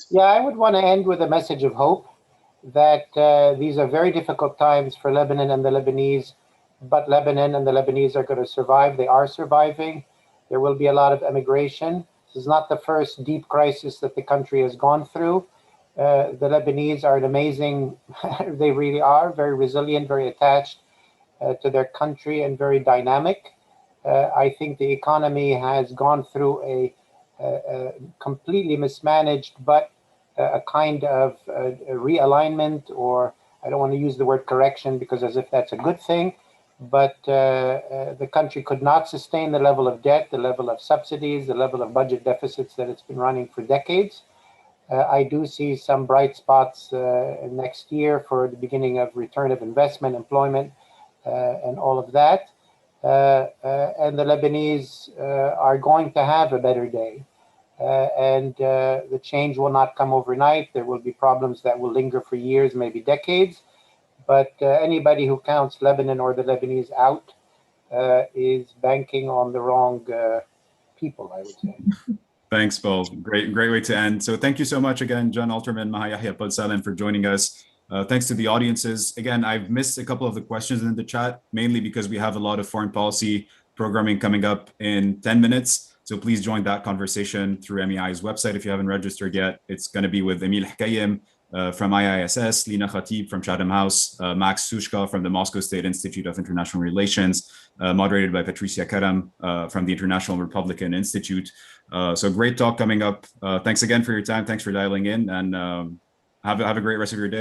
Yeah, I would want to end with a message of hope that these are very difficult times for Lebanon and the Lebanese, but Lebanon and the Lebanese are going to survive. They are surviving. There will be a lot of emigration. This is not the first deep crisis that the country has gone through. The Lebanese are an amazing, they really are very resilient, very attached to their country, and very dynamic. I think the economy has gone through a completely mismanaged, but a kind of a realignment, or I don't want to use the word correction because as if that's a good thing, but the country could not sustain the level of debt, the level of subsidies, the level of budget deficits that it's been running for decades. I do see some bright spots next year for the beginning of return of investment, employment, and all of that. And the Lebanese are going to have a better day. And the change will not come overnight. There will be problems that will linger for years, maybe decades. But anybody who counts Lebanon or the Lebanese out is banking on the wrong people, I would say. Thanks, Paul. Great way to end. So thank you so much again, John Alterman, Maha Yahya, Paul Salem, for joining us. Thanks to the audiences. Again, I've missed a couple of the questions in the chat, mainly because we have a lot of foreign policy programming coming up in 10 minutes. So please join that conversation through MEI's website if you haven't registered yet. It's going to be with Emil Hkayem from IISS, Lina Khatib from Chatham House, Max Sushka from the Moscow State Institute of International Relations, moderated by Patricia Karam from the International Republican Institute. So great talk coming up. Thanks again for your time. Thanks for dialing in, and have a great rest of your day.